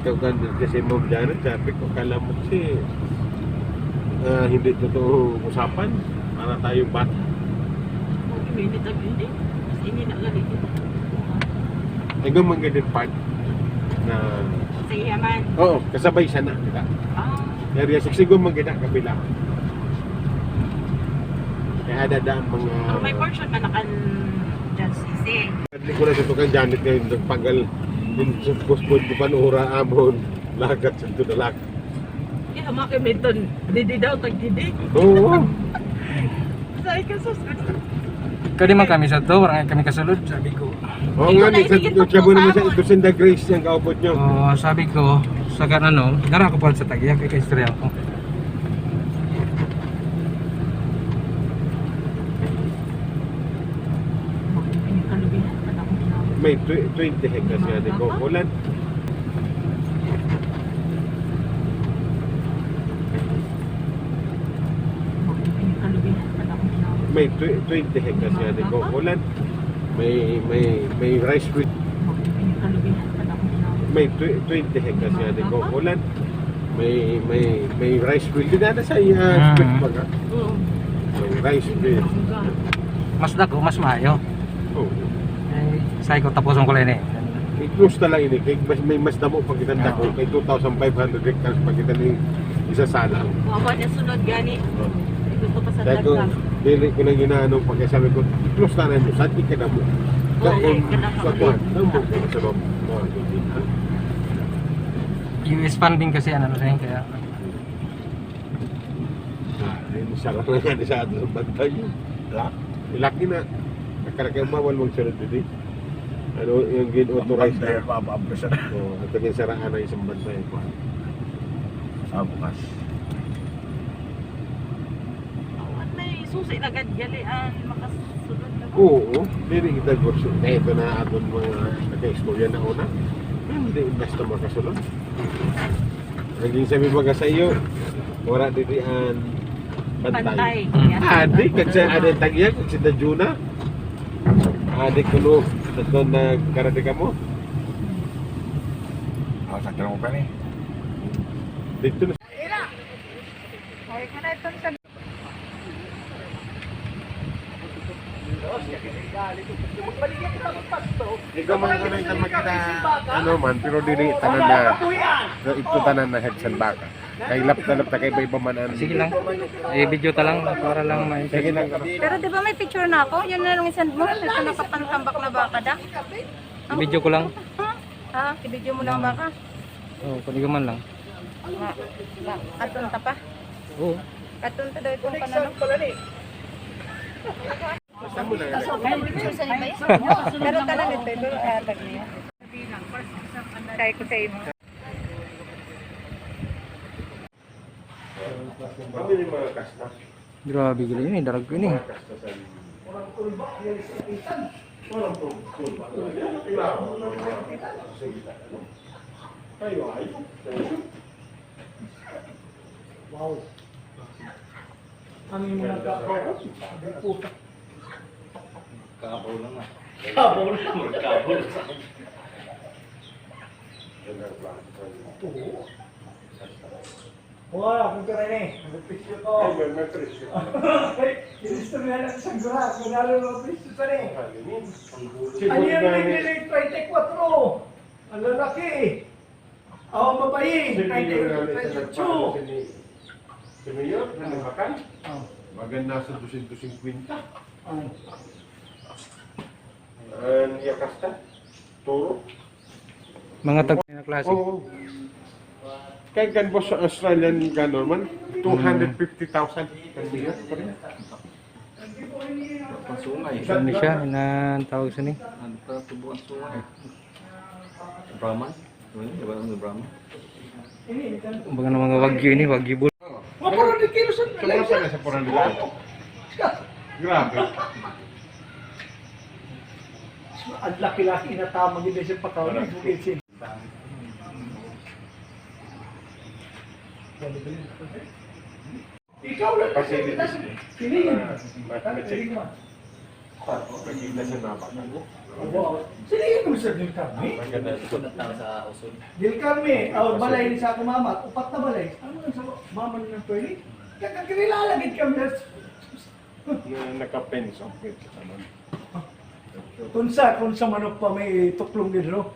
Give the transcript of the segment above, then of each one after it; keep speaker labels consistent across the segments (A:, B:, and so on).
A: ikaw ganda kasi Ma'am Janet, sabi ko, kala mo kasi hindi totoo usapan para tayong bata.
B: Minit ang hindi. Mas ini na lang ito.
A: Hanggang mga part na
B: Sige man.
A: oo, kasabay siya na kita. Area 6 siguro maganda kabila. Kaya ada ang mga
B: May portion man nakan dyan sisi.
A: hindi ko na tutukan Janet ngayon nagpagal yung suspod ko panura amon lagat sa tudalak.
B: Kaya makimiton. Didi daw tagdidi.
A: Oo.
B: Say ka susunod.
C: Kadi man kami sa to, barangay kami kasulod, sabi ko.
A: Oo nga, sa klabo naman sa ito Sinda Grace yung kaupot nyo.
C: Oh, sabi ko, sa ano, gara ko pa sa Tagiya, kay istorya ko.
B: Kalubihan pa na akong ginawa.
A: May 20 hectares nga din ko. Ulan.
B: Kalubihan pa na akong ginawa.
A: May 20 hectares nga din ko. Ulan. May rice field.
B: Kalubihan pa na akong ginawa.
A: May 20 hectares nga din ko. Ulan. May rice field. Di na sa split baga.
B: Oo.
A: May rice field.
C: Mas dako, mas maayo.
A: Oh.
C: Eh, say ko tapuson ko lang eh.
A: I-close na lang ini. Kay may mas damo pag kitanda ko. Kay 2,500 hectares pag kita ni isa salang.
B: Wawa na sunod gani. Gusto pa sa
A: Kaya ko,
B: dagdag.
A: dili ko lang ginaano pag sabi ko, i-close na lang mo. Saan ka na mo? Kaon, sa kuwan. Nang mo ko sa loob.
C: US funding kasi ano na rin, kaya
A: Sarap na nga sa ato sa bantay yun. Ilaki na. Nakaragay mawal mong sunod dito. Ano yung gin-authorize na. At yung saraan na isang bantay.
D: Bukas.
B: Awan may susi agad galian makasunod na.
A: Oo. Hindi kita gusto. Ito na aton mga naka-istorya na una. Hindi basta makasunod. Naging sabi baga sa iyo, wala dito ang bantay. Adi, kasi ada tagya, kasi na Juna. Adi kuno, doon nagkarate ka mo.
D: Sakit mo pa ni.
A: Dito na. Ikaw man ko lang magkita, ano man, pero dili tanan na, ito tanan na heads and baka. Kay lap ta kay iba man ano.
C: sige lang. Eh, video ta lang para lang
A: Sige lang.
E: Pero di ba may picture na ako? Yun na lang isend mo. Ito nakapantambak na baka da.
C: video ko lang.
E: Ha? I-video mo lang baka.
C: Oh, kundi man lang.
E: Katun ta pa.
C: Oo.
E: Katun ta daw itong kanano.
A: Basta mo lang.
E: Pero tanan ito. Pero tag niya. Kaya ko sa imo.
A: Kami ni mga kasta.
C: Grabe gali ini, darag ko ini.
A: Kasta sa walang problema. Ayo, ayo.
F: Wow. Ang mga kakao. Puta.
D: Kabaw lang ah.
F: Kabaw lang.
D: Kabaw sa
F: Wala, kung ka rin eh. Nag-picture ko.
A: May presyo.
F: Inistorya lang sa gura. Kung lalo na picture ka rin.
A: Siguro
F: Ano yung
A: na
F: nagdilig 24? Ang lalaki. Ako babae. 22.
A: Si Mayor, nanabakan. Magan nasa 250. Niya kasta. Turo.
C: Mga tag na klase.
A: Oo. Kaya gan boss sa Australian ganon man, 250,000 kan Mayor.
D: Pasungay.
C: Ano siya, inang tawag sa ni?
D: Ano pa tubuan sungay? Brahman? Ano yung Brahman?
C: Kumbaga ng mga wagyu ini, wagyu bull.
F: Mapuro ni kilo sa
A: Sumasa na sa porang dito. Grabe.
F: Ang laki-laki na tama nila sa pataw. Ikaw lang kasi.
A: Facilities.
F: Pinigin.
A: Ma-check. Nakita siya na baka.
F: Wow. Sila yun sa Del Carme.
A: Maganda.
F: Del Carme, balay ni sa ako mama, upat na balay. Ano lang sa mama ng toilet? Kakakilala gid kami.
A: Nakapenso.
F: Kunsa manok pa may tuklong dito.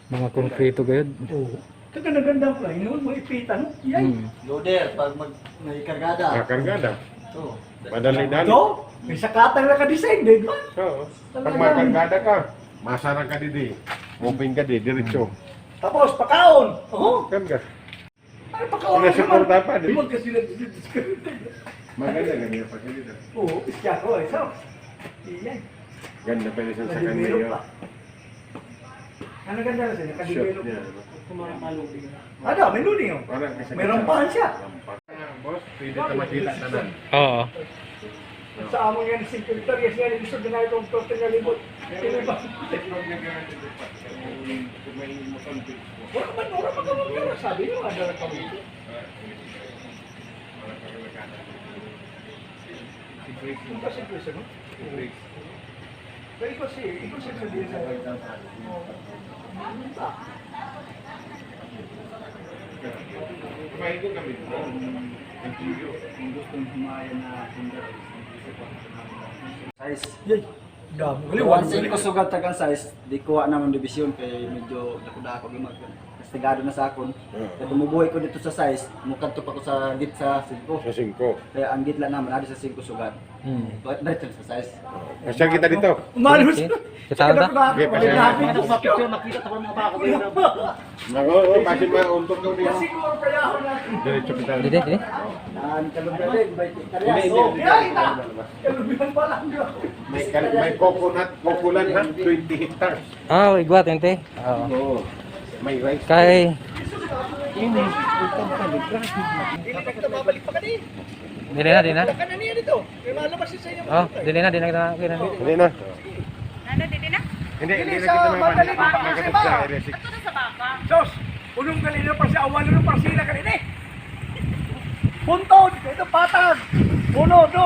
C: Mga konkreto gayud.
F: Oo. Kaganda-ganda pa, inuun mo ipitan. Yan.
D: Loader, pag may kargada.
A: Kargada.
D: So,
A: Madali-dali.
F: Ito, may sakatang naka-design, di ba?
A: Oo. Pag makargada ka, masarang ka didi. Moving ka di, diretso.
F: Tapos, pakaon. Oo.
A: Kan ka.
F: Ay, pakaon
A: Wala support pa, di?
F: Huwag kasi nag-discount.
A: Maganda ganyan pag dito.
F: Oo, isya ko. So, iyan.
A: Ganda pa rin sa kanya
F: Nag-develop
A: yun.
F: pa. Ano ganda na siya?
A: Shot
F: Naka-develop
A: niya.
F: pa. Ano, may luning oh.
A: Parang kasi
F: May rampahan siya.
A: Boss, pwede ka makita na na.
C: Oo.
F: Sa among yan, si Victor, yes nga, gusto din na itong total na libot. Sino ba? Wala man, wala pa kami yan. Sabi nyo, ano lang kami. Yung kasi Chris, ano? Pero ikaw sabihin sa
A: Kumain ko kami.
D: size.
F: Yay! Dami.
D: Once in ko sugat tagang size, di kuha naman division kay medyo dako-dako gimag. Kastigado na sa akon. Kaya bumubuhay ko dito sa size, mukadto pa ko sa git sa 5.
A: Sa 5.
D: Kaya ang gitla naman ada sa 5 sugat. But dito sa size.
A: Kasya kita dito.
F: Umalos
C: Okay.
F: na.
C: Kita ba?
A: Okay, pasya.
D: Makita ko mga bako dito.
A: Nago, kasi mauntok daw niya.
F: Siguro kaya ako natin.
A: Diretso kita.
C: Dili, dili.
D: An kalubyalig bay
A: Hindi,
D: Taryas.
A: hindi.
F: Yan, ita! Kalubihan pa lang yun.
A: May coconut, coconut ha? 20 hectares.
C: Ah, igwat ente. Oo.
A: Oo. May rice.
C: Kay
F: Hindi na kita babalik pa kanina.
C: dili na, dili na.
F: Wala ka na niya dito. May malabas siya sa inyo.
C: Oh, dili na, dili na. Dili na.
A: Hindi na.
B: Ano, dito na?
A: Hindi, hindi na
F: sa
A: kita
F: madali pa,
A: makakatid
F: sa
A: sa
F: iba.
A: area 6.
B: Ito na sa baka.
F: Sos, unong kanina pa siya, awan na pa sila kanina eh. Puntod, ito patag. Uno, dos.